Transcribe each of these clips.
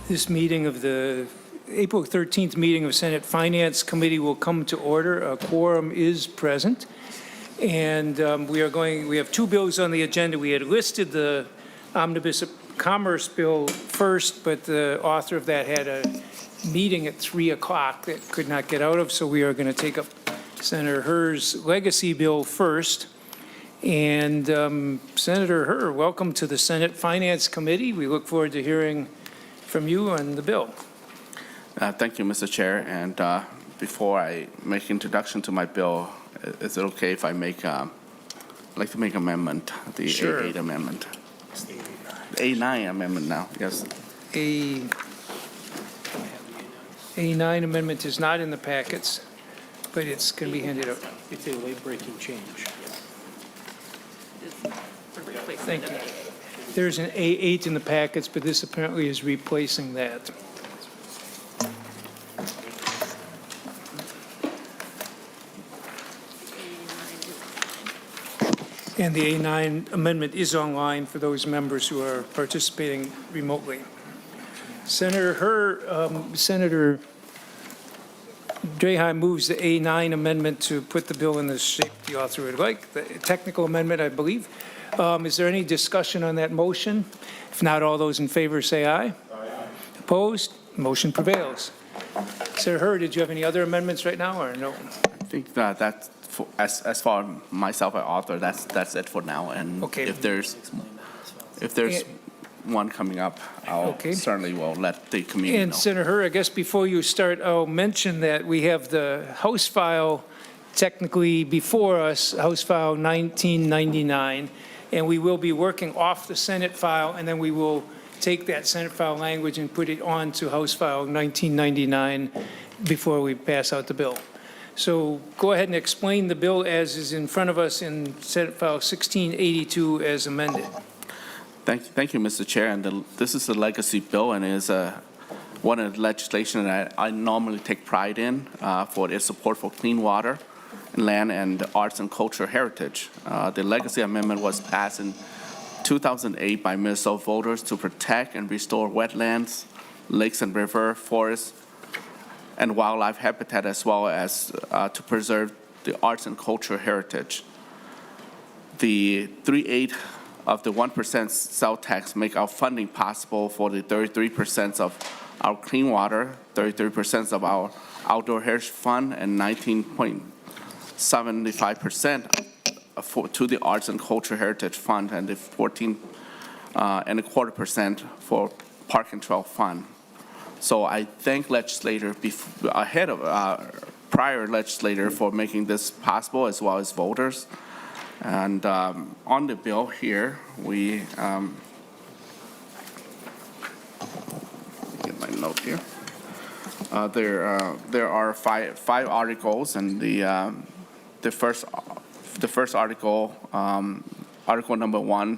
This meeting of the April 13th meeting of Senate Finance Committee will come to order. A quorum is present. And we have two bills on the agenda. We had listed the Omnibus Commerce Bill first, but the author of that had a meeting at 3 o'clock that could not get out of, so we are going to take up Senator Herr's legacy bill first. And Senator Herr, welcome to the Senate Finance Committee. We look forward to hearing from you on the bill. Thank you, Mr. Chair. And before I make introduction to my bill, is it okay if I make, I'd like to make amendment, the Sure. A8 amendment. The A9 amendment now, yes. A9 amendment is not in the packets, but it's going to be handed out. It's a late-breaking change. Thank you. There's an A8 in the packets, but this apparently is replacing that. And the A9 amendment is online for those members who are participating remotely. Senator Senator Draheim moves the A9 amendment to put the bill in the shape the author would like, the technical amendment, I believe. Is there any discussion on that motion? If not, all those in favor say aye. Aye. Opposed? Motion prevails. Senator Herr, did you have any other amendments right now, or no? I think that's, as far as myself, an author, that's it for now. And Okay. if there's one coming up, I'll certainly will let the community know. And Senator Herr, I guess before you start, I'll mention that we have the House file technically before us, House file 1999, and we will be working off the Senate file, and then we will take that Senate file language and put it on to House file 1999 before we pass out the bill. So go ahead and explain the bill as is in front of us in Senate file 1682 as amended. Thank you, Mr. Chair. And this is a legacy bill, and is one of the legislation that I normally take pride in for its support for clean water, land, and arts and culture heritage. The legacy amendment was passed in 2008 by Minnesota voters to protect and restore wetlands, lakes and river, forests, and wildlife habitat, as well as to preserve the arts and culture heritage. The 3/8 of the 1% sales tax make our funding possible for the 33% of our clean water, 33% of our outdoor heritage fund, and 19.75% to the arts and culture heritage fund, and the 14.25% for park and trail fund. So I thank legislator prior legislator for making this possible, as well as voters. And on the bill here, we get my note here. There are five articles, and the first article, Article number 1,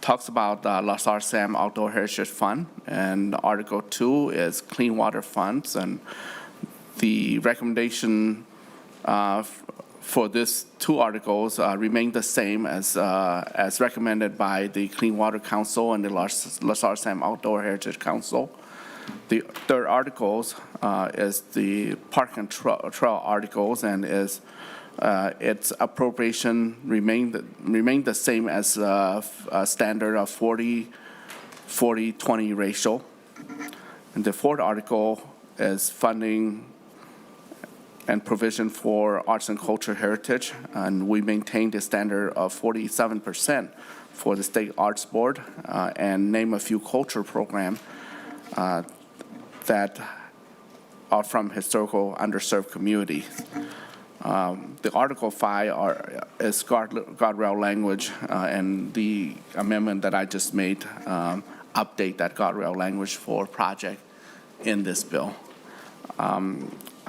talks about Lasar Sam Outdoor Heritage Fund, and Article 2 is Clean Water Funds, and the recommendation for these two articles remain the same as recommended by the Clean Water Council and the Lasar Sam Outdoor Heritage Council. The third articles is the Park and Trail articles, and is its appropriation remain the same as a standard of 40-20 ratio. And the fourth article is funding and provision for arts and culture heritage, and we maintain the standard of 47% for the State Arts Board, and name a few culture programs that are from historical underserved communities. The Article 5 is guardrail language, and the amendment that I just made update that guardrail language for project in this bill.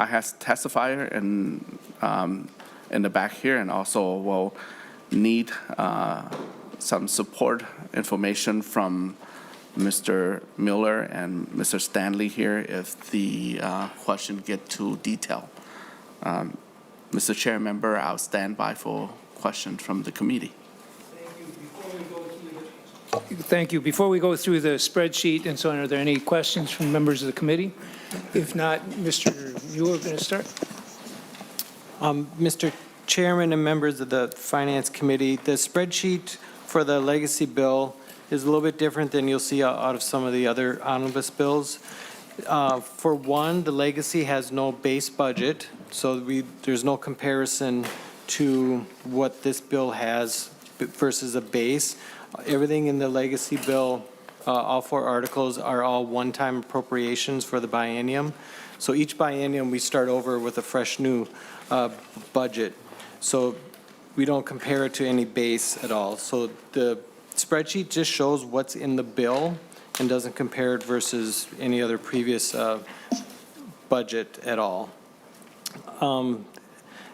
I have testifier in the back here, and also will need some support information from Mr. Miller and Mr. Stanley here if the question get too detailed. Mr. Chair, member, I'll stand by for questions from the committee. Thank you. Before we go to Thank you. Before we go through the spreadsheet and so on, are there any questions from members of the committee? If not, Mr. Mueller, going to start. Mr. Chairman and members of the Finance Committee, the spreadsheet for the legacy bill is a little bit different than you'll see out of some of the other omnibus bills. For one, the legacy has no base budget, so there's no comparison to what this bill has versus a base. Everything in the legacy bill, all 4 articles are all one-time appropriations for the biennium. So each biennium, we start over with a fresh new budget. So we don't compare it to any base at all. So the spreadsheet just shows what's in the bill and doesn't compare it versus any other previous budget at all.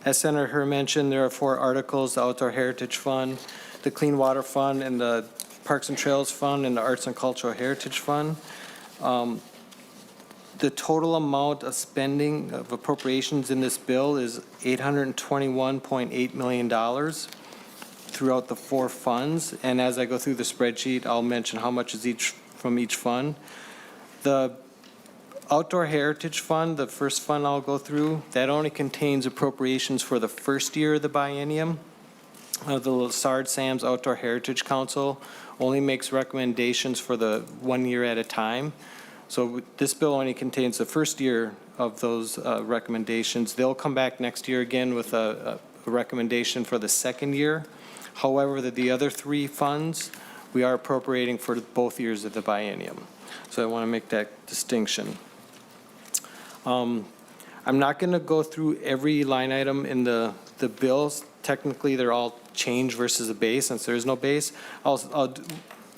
As Senator Herr mentioned, there are 4 articles: the Outdoor Heritage Fund, the Clean Water Fund, and the Parks and Trails Fund, and the Arts and Cultural Heritage Fund. The total amount of spending of appropriations in this bill is $821.8 million throughout the 4 funds. And as I go through the spreadsheet, I'll mention how much is from each fund. The Outdoor Heritage Fund, the first fund I'll go through, that only contains appropriations for the first year of the biennium. The Lessard Sam's Outdoor Heritage Council only makes recommendations for the 1 year at a time. So this bill only contains the first year of those recommendations. They'll come back next year again with a recommendation for the second year. However, the other 3 funds, we are appropriating for both years of the biennium. So I want to make that distinction. I'm not going to go through every line item in the bills. Technically, they're all change versus a base, since there is no base.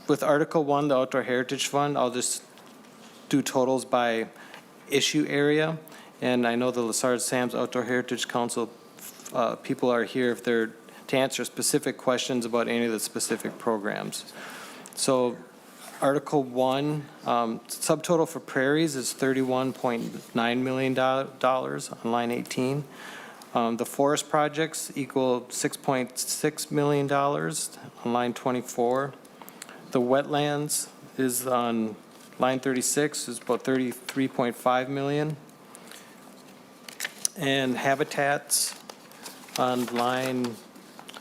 With Article 1, the Outdoor Heritage Fund, I'll just do totals by issue area. And I know the Lessard Sam's Outdoor Heritage Council people are here if they're to answer specific questions about any of the specific programs. So Article 1, subtotal for prairies is $31.9 million on line 18. The forest projects equal $6.6 million on line 24. The wetlands is on line 36, is about $33.5 million. And habitats on line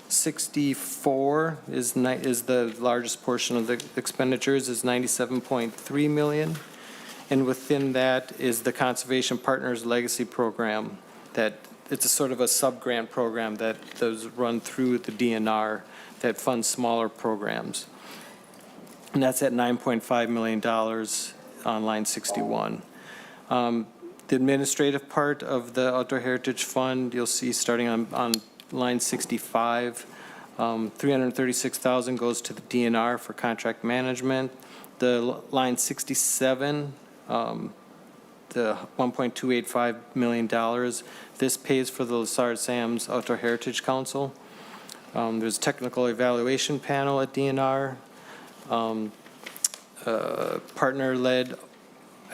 64 is the largest portion of the expenditures, is $97.3 million. And within that is the Conservation Partners Legacy Program. That it's a sort of a sub-grant program that does run through the DNR that funds smaller programs. And that's at $9.5 million on line 61. The administrative part of the Outdoor Heritage Fund, you'll see starting on line 65, $336,000 goes to the DNR for contract management. The line 67, the $1.285 million, this pays for the Lessard Sam's Outdoor Heritage Council. There's a technical evaluation panel at DNR. Partner-led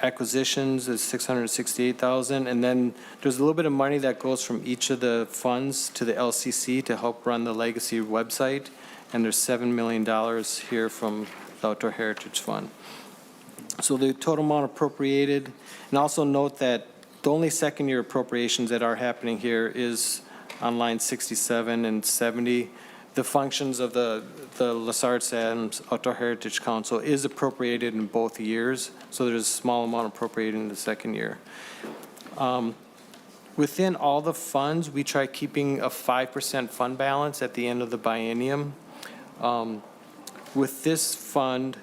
acquisitions is $668,000, and then there's a little bit of money that goes from each of the funds to the LCC to help run the legacy website, and there's $7 million here from the Outdoor Heritage Fund. So the total amount appropriated, and also note that the only second-year appropriations that are happening here is on line 67 and 70. The functions of the Lessard Sam's Outdoor Heritage Council is appropriated in both years, so there's a small amount appropriated in the second year. Within all the funds, we try keeping a 5% fund balance at the end of the biennium. With this fund,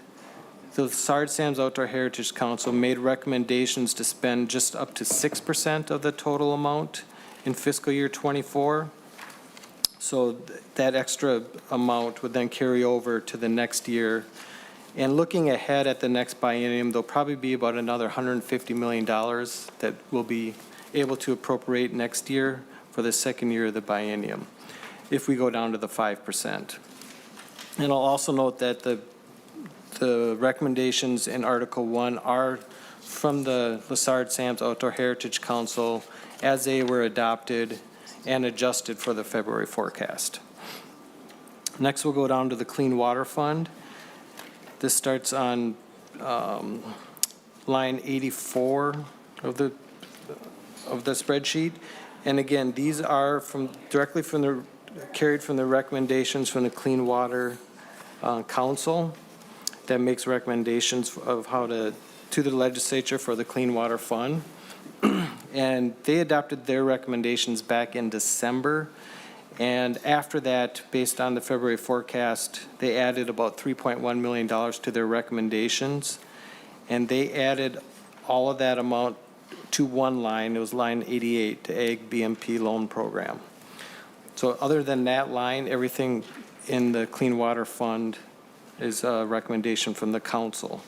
the Lessard Sam's Outdoor Heritage Council made recommendations to spend just up to 6% of the total amount in fiscal year 24. So that extra amount would then carry over to the next year. And looking ahead at the next biennium, there'll probably be about another $150 million that we'll be able to appropriate next year for the second year of the biennium, if we go down to the 5%. And I'll also note that the recommendations in Article 1 are from the Lessard Sam's Outdoor Heritage Council as they were adopted and adjusted for the February forecast. Next, we'll go down to the Clean Water Fund. This starts on line 84 of the spreadsheet. And again, these are directly carried from the recommendations from the Clean Water Council that makes recommendations of how to the legislature for the Clean Water Fund. And they adopted their recommendations back in December. And after that, based on the February forecast, they added about $3.1 million to their recommendations. And they added all of that amount to one line. It was line 88, to Ag BMP Loan Program. So other than that line, everything in the Clean Water Fund is a recommendation from the council.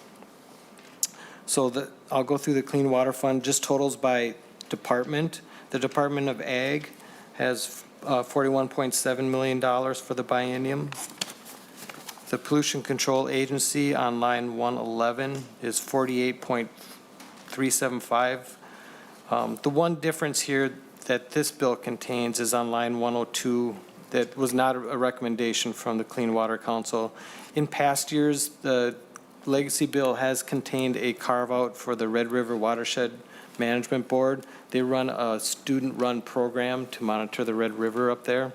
So I'll go through the Clean Water Fund, just totals by department. The Department of Ag has $41.7 million for the biennium. The Pollution Control Agency on line 111 is $48.375. The one difference here that this bill contains is on line 102 that was not a recommendation from the Clean Water Council. In past years, the Legacy Bill has contained a carve-out for the Red River Watershed Management Board. They run a student-run program to monitor the Red River up there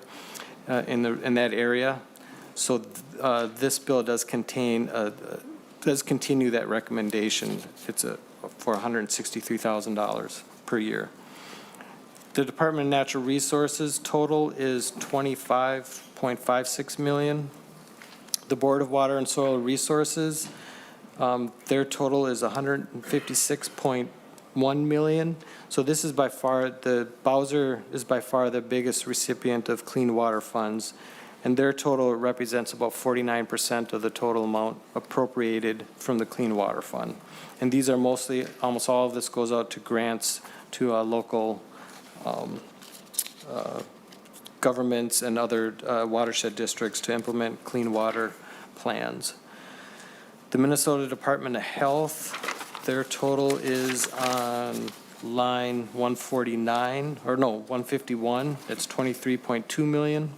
in that area. So this bill does continue that recommendation. It's for $163,000 per year. The Department of Natural Resources total is $25.56 million. The Board of Water and Soil Resources, their total is $156.1 million. So this is by far, Bowser is by far the biggest recipient of clean water funds, and their total represents about 49% of the total amount appropriated from the Clean Water Fund. And these are mostly, almost all of this goes out to grants to local governments and other watershed districts to implement clean water plans. The Minnesota Department of Health, their total is on line 151, that's $23.2 million.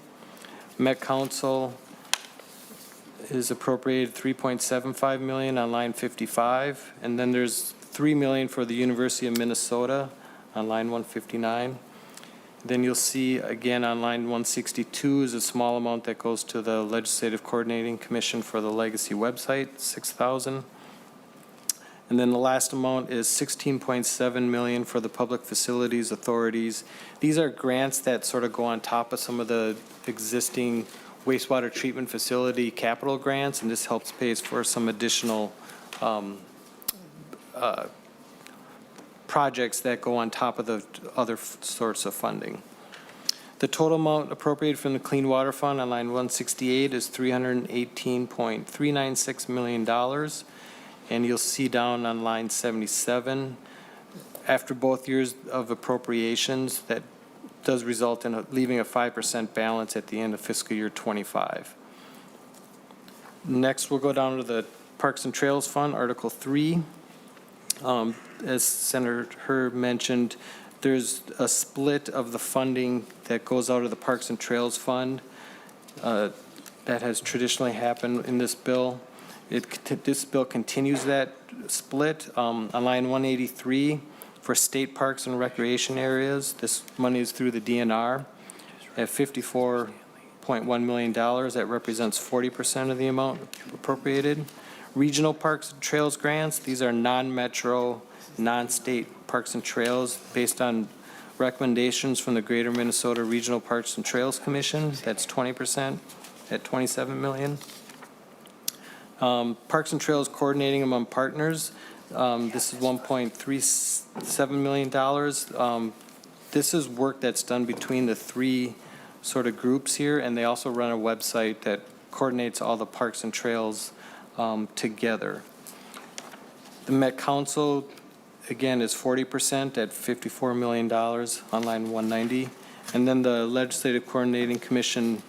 Met Council is appropriated $3.75 million on line 55, and then there's $3 million for the University of Minnesota on line 159. Then you'll see again on line 162 is a small amount that goes to the Legislative Coordinating Commission for the Legacy website, $6,000. And then the last amount is $16.7 million for the Public Facilities Authorities. These are grants that sort of go on top of some of the existing wastewater treatment facility capital grants, and this helps pay for some additional projects that go on top of the other sorts of funding. The total amount appropriated from the Clean Water Fund on line 168 is $318.396 million. And you'll see down on line 77, after both years of appropriations, that does result in leaving a 5% balance at the end of fiscal year 25. Next, we'll go down to the Parks and Trails Fund, Article 3. As Senator Herb mentioned, there's a split of the funding that goes out of the Parks and Trails Fund that has traditionally happened in this bill. This bill continues that split. On line 183, for state parks and recreation areas, this money is through the DNR at $54.1 million. That represents 40% of the amount appropriated. Regional Parks and Trails grants, these are non-metro, non-state parks and trails based on recommendations from the Greater Minnesota Regional Parks and Trails Commission. That's 20% at $27 million. Parks and Trails coordinating among partners, this is $1.37 million. This is work that's done between the three sort of groups here, and they also run a website that coordinates all the parks and trails together. The Met Council, again, is 40% at $54 million on line 190. And then the Legislative Coordinating Commission,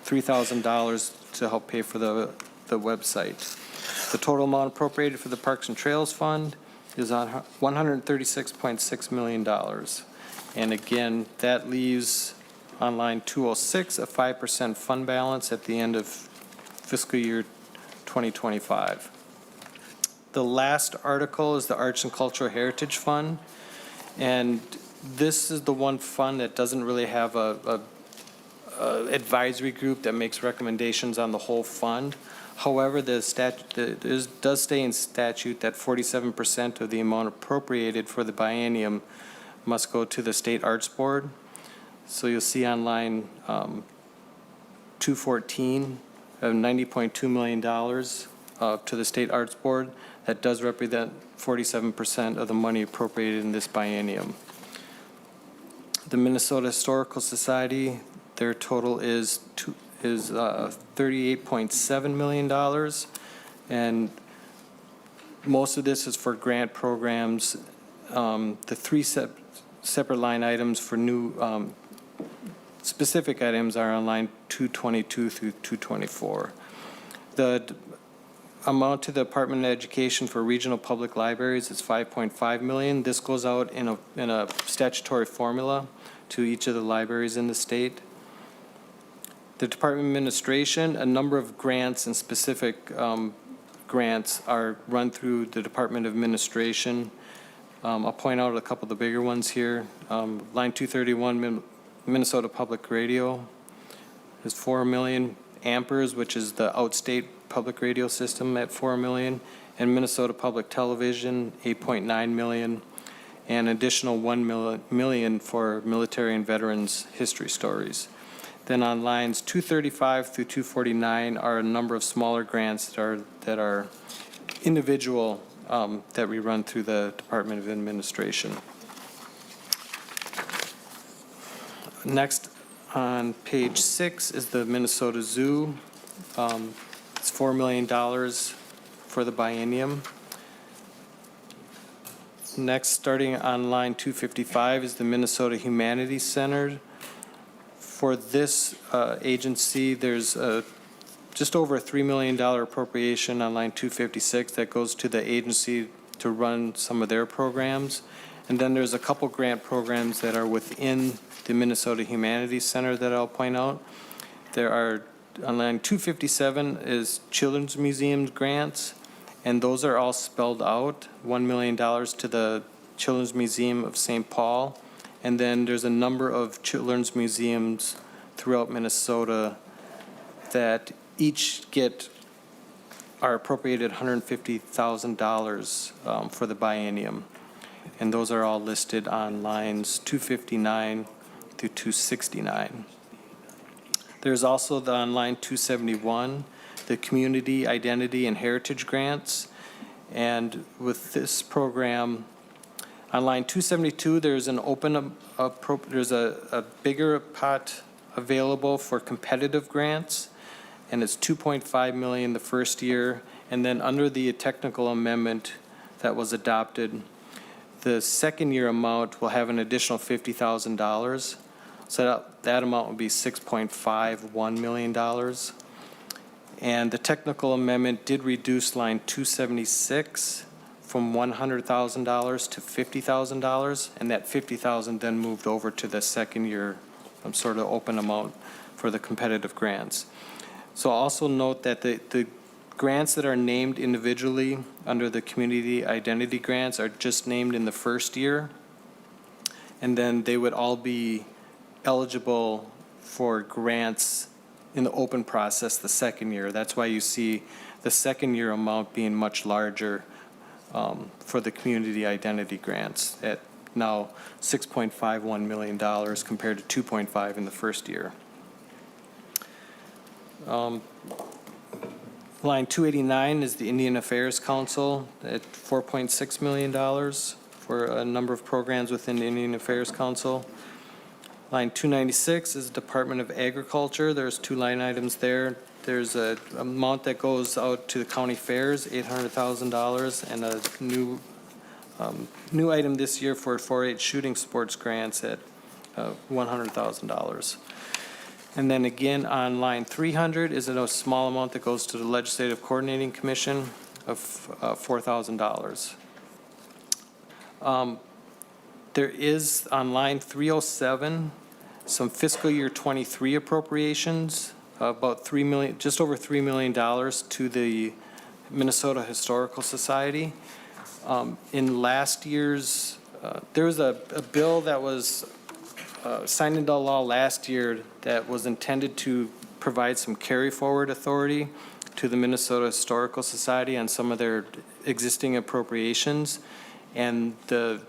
$3,000 to help pay for the website. The total amount appropriated for the Parks and Trails Fund is on $136.6 million. And again, that leaves on line 206 a 5% fund balance at the end of fiscal year 2025. The last article is the Arts and Cultural Heritage Fund. And this is the one fund that doesn't really have a advisory group that makes recommendations on the whole fund. However, the statute, does stay in statute that 47% of the amount appropriated for the biennium must go to the State Arts Board. So you'll see on line 214 of $90.2 million to the State Arts Board. That does represent 47% of the money appropriated in this biennium. The Minnesota Historical Society, their total is $38.7 million, and most of this is for grant programs. The three separate line items for new specific items are on line 222 through 224. The amount to the Department of Education for regional public libraries is $5.5 million. This goes out in a statutory formula to each of the libraries in the state. The Department of Administration, a number of grants and specific grants are run through the Department of Administration. I'll point out a couple of the bigger ones here. Line 231, Minnesota Public Radio is $4 million. Ampers, which is the outstate public radio system, at $4 million. And Minnesota Public Television, $8.9 million. And additional $1 million for military and veterans history stories. Then on lines 235 through 249 are a number of smaller grants that are individual that we run through the Department of Administration. Next on page 6 is the Minnesota Zoo. It's $4 million for the biennium. Next, starting on line 255, is the Minnesota Humanities Center. For this agency, there's just over a $3 million appropriation on line 256 that goes to the agency to run some of their programs. And then there's a couple grant programs that are within the Minnesota Humanities Center that I'll point out. There are, on line 257 is Children's Museums grants, and those are all spelled out. $1 million to the Children's Museum of St. Paul. And then there's a number of children's museums throughout Minnesota that each are appropriated $150,000 for the biennium. And those are all listed on lines 259 through 269. There's also on line 271, the Community Identity and Heritage Grants. And with this program, on line 272, there's an there's a bigger pot available for competitive grants, and it's $2.5 million the first year. And then under the technical amendment that was adopted, the second year amount will have an additional $50,000. So that amount will be $6.51 million. And the technical amendment did reduce line 276 from $100,000 to $50,000, and that $50,000 then moved over to the second year sort of open amount for the competitive grants. So also note that the grants that are named individually under the community identity grants are just named in the first year, and then they would all be eligible for grants in the open process the second year. That's why you see the second year amount being much larger for the community identity grants at now $6.51 million compared to $2.5 in the first year. Line 289 is the Indian Affairs Council at $4.6 million for a number of programs within the Indian Affairs Council. Line 296 is Department of Agriculture. There's two line items there. There's an amount that goes out to the county fairs, $800,000, and a new item this year for 4-H shooting sports grants at $100,000. And then again on line 300 is a small amount that goes to the Legislative Coordinating Commission of $4,000. There is on line 307 some fiscal year 23 appropriations, about $3 million, just over $3 million to the Minnesota Historical Society. In last year's, there was a bill that was signed into law last year that was intended to provide some carry-forward authority to the Minnesota Historical Society on some of their existing appropriations. And the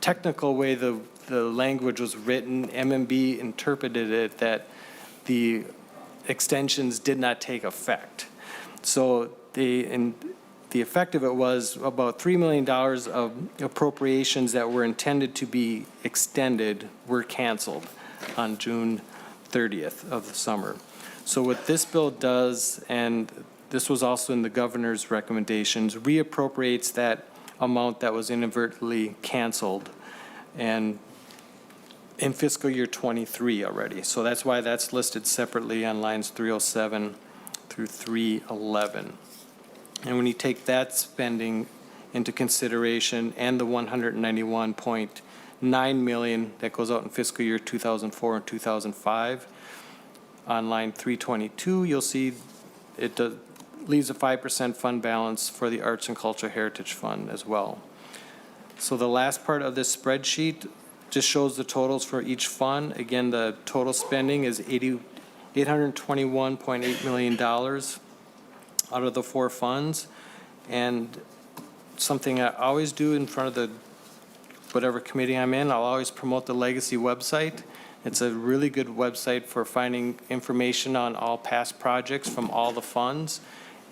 technical way the language was written, MMB interpreted it that the extensions did not take effect. So the effect of it was about $3 million of appropriations that were intended to be extended were canceled on June 30th of the summer. So what this bill does, and this was also in the governor's recommendations, reappropriates that amount that was inadvertently canceled and in fiscal year 23 already. So that's why that's listed separately on lines 307 through 311. And when you take that spending into consideration and the $191.9 million that goes out in fiscal year 2004 and 2005, on line 322, you'll see it leaves a 5% fund balance for the Arts and Cultural Heritage Fund as well. So the last part of this spreadsheet just shows the totals for each fund. Again, the total spending is $821.8 million out of the 4 funds. And something I always do in front of the whatever committee I'm in, I'll always promote the Legacy website. It's a really good website for finding information on all past projects from all the funds.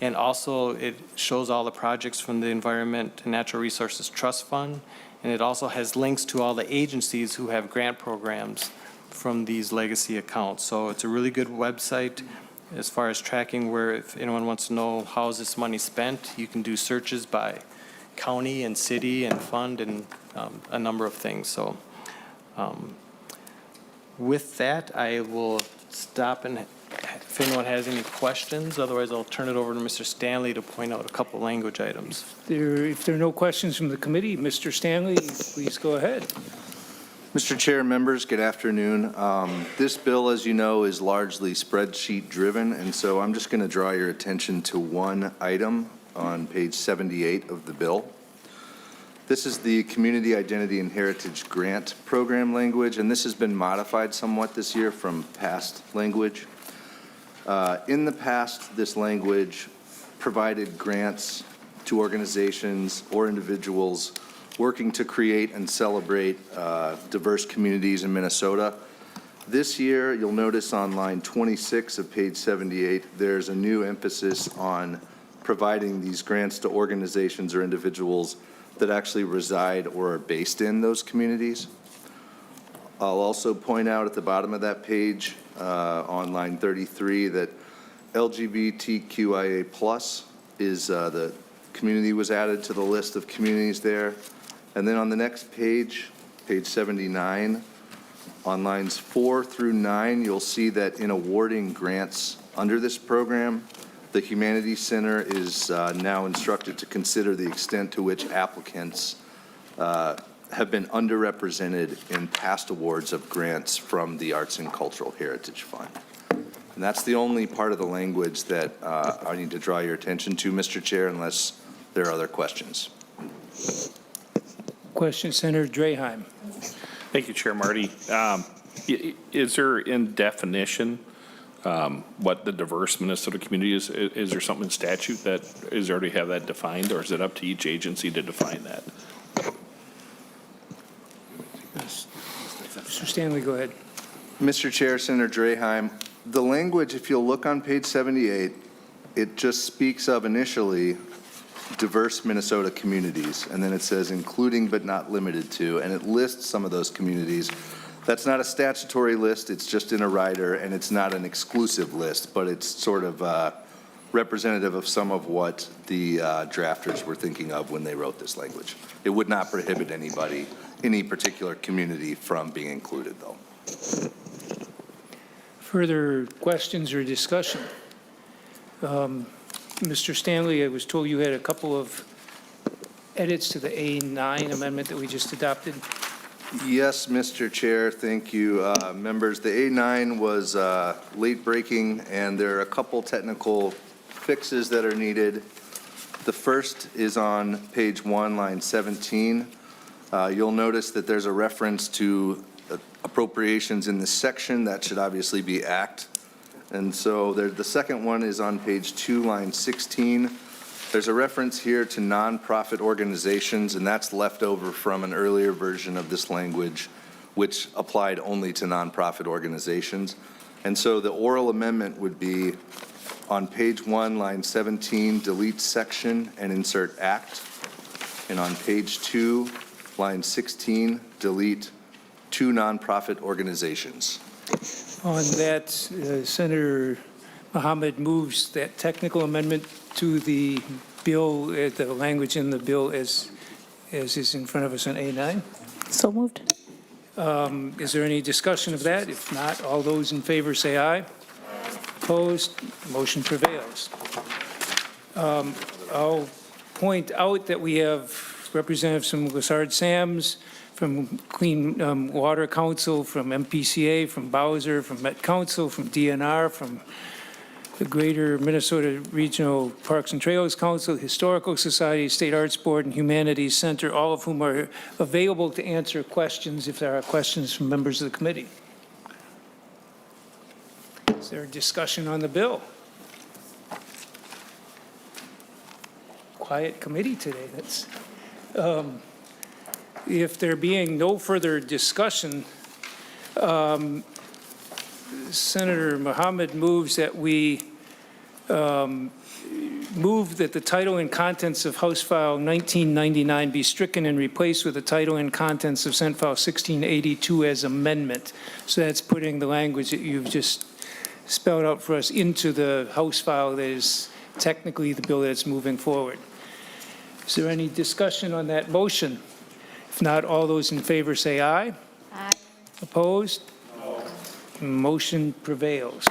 And also it shows all the projects from the Environment and Natural Resources Trust Fund. And it also has links to all the agencies who have grant programs from these legacy accounts. So it's a really good website as far as tracking where, if anyone wants to know how is this money spent, you can do searches by county and city and fund and a number of things. So with that, I will stop and if anyone has any questions, otherwise I'll turn it over to Mr. Stanley to point out a couple language items. If there are no questions from the committee, Mr. Stanley, please go ahead. Mr. Chair, members, good afternoon. This bill, as you know, is largely spreadsheet driven, and so I'm just going to draw your attention to one item on page 78 of the bill. This is the Community Identity and Heritage Grant Program language, and this has been modified somewhat this year from past language. In the past, this language provided grants to organizations or individuals working to create and celebrate diverse communities in Minnesota. This year, you'll notice on line 26 of page 78, there's a new emphasis on providing these grants to organizations or individuals that actually reside or are based in those communities. I'll also point out at the bottom of that page on line 33 that LGBTQIA+ is the community was added to the list of communities there. And then on the next page, page 79, on lines 4 through 9, you'll see that in awarding grants under this program, the Humanities Center is now instructed to consider the extent to which applicants have been underrepresented in past awards of grants from the Arts and Cultural Heritage Fund. And that's the only part of the language that I need to draw your attention to, Mr. Chair, unless there are other questions. Question, Senator Draheim. Thank you, Chair Marty. Is there in definition what the diverse Minnesota community is? Is there something in statute that is already have that defined, or is it up to each agency to define that? Mr. Stanley, go ahead. Mr. Chair, Senator Draheim, the language, if you'll look on page 78, it just speaks of initially diverse Minnesota communities, and then it says including but not limited to, and it lists some of those communities. That's not a statutory list, it's just in a rider, and it's not an exclusive list, but it's sort of representative of some of what the drafters were thinking of when they wrote this language. It would not prohibit anybody, any particular community, from being included, though. Further questions or discussion? Mr. Stanley, I was told you had a couple of edits to the A9 amendment that we just adopted. Yes, Mr. Chair, thank you. Members, the A9 was late breaking, and there are a couple technical fixes that are needed. The first is on page 1, line 17. You'll notice that there's a reference to appropriations in this section. That should obviously be act. And so the second one is on page 2, line 16. There's a reference here to nonprofit organizations, and that's left over from an earlier version of this language, which applied only to nonprofit organizations. And so the oral amendment would be on page 1, line 17, delete section and insert act. And on page 2, line 16, delete two nonprofit organizations. On that, Senator Mohammed moves that technical amendment to the bill, the language in the bill as is in front of us on A9. So moved. Is there any discussion of that? If not, all those in favor say aye. Opposed? Motion prevails. I'll point out that we have representatives from Lessard Sams, from Clean Water Council, from MPCA, from Bowser, from Met Council, from DNR, from the Greater Minnesota Regional Parks and Trails Council, Historical Society, State Arts Board, and Humanities Center, all of whom are available to answer questions if there are questions from members of the committee. Is there a discussion on the bill? Quiet committee today. That's, if there being no further discussion, Senator Mohammed moves that we move that the title and contents of House File 1999 be stricken and replaced with the title and contents of Senate File 1682 as amendment. So that's putting the language that you've just spelled out for us into the House file that is technically the bill that's moving forward. Is there any discussion on that motion? If not, all those in favor say aye. Aye. Opposed? Motion prevails.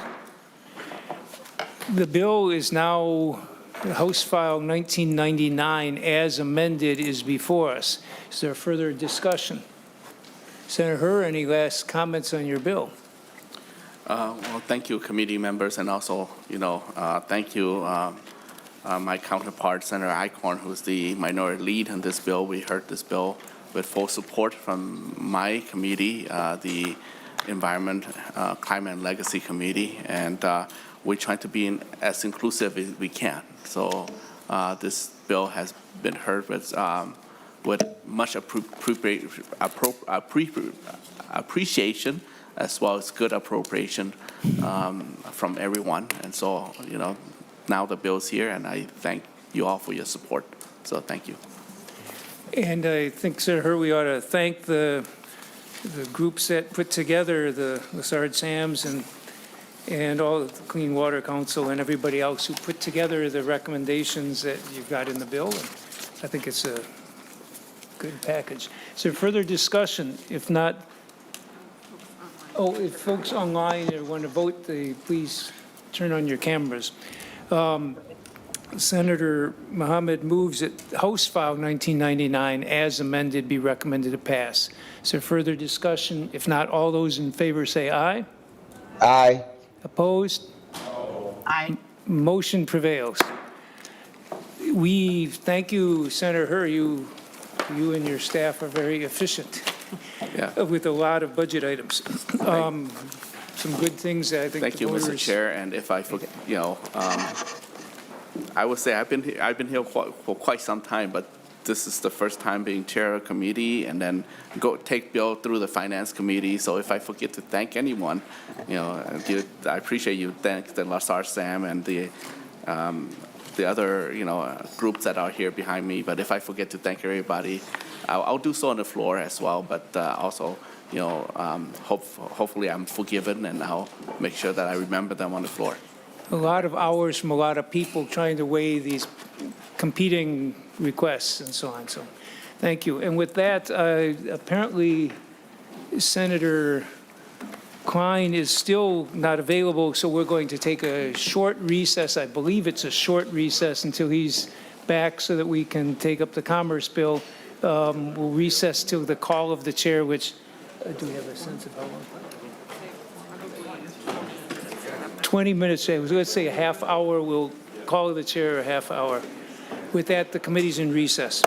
The bill is now, House File 1999 as amended is before us. Is there further discussion? Senator Herr, any last comments on your bill? Well, thank you, committee members, and also, thank you, my counterpart, Senator Eichhorn, who's the minority lead in this bill. We heard this bill with full support from my committee, the Environment, Climate, and Legacy Committee, and we're trying to be as inclusive as we can. So this bill has been heard with much appreciation, as well as good appropriation from everyone. And so, now the bill's here, and I thank you all for your support. So thank you. And I think, Senator Herr, we ought to thank the groups that put together the Lessard Sams and all of the Clean Water Council and everybody else who put together the recommendations that you've got in the bill. And I think it's a good package. Is there further discussion? If not, if folks online want to vote, please turn on your cameras. Senator Mohammed moves that House File 1999 as amended be recommended to pass. Is there further discussion? If not, all those in favor say aye. Aye. Opposed? Aye. Motion prevails. We thank you, Senator Herr. You and your staff are very efficient with a lot of budget items. Some good things that I think Thank you, Mr. Chair. And if I forget, I would say I've been here for quite some time, but this is the first time being chair of a committee, and then take bill through the finance committee. So if I forget to thank anyone, I appreciate you thank the Lessard Sam and the other groups that are here behind me. But if I forget to thank everybody, I'll do so on the floor as well. But also, hopefully I'm forgiven, and I'll make sure that I remember them on the floor. A lot of hours from a lot of people trying to weigh these competing requests and so on. So thank you. And with that, apparently Senator Klein is still not available, so we're going to take a short recess. I believe it's a short recess until he's back so that we can take up the Commerce Bill. We'll recess till the call of the chair, which do we have a sense of how long? 20 minutes, let's say a half hour. We'll call of the chair a half hour. With that, the committee's in recess.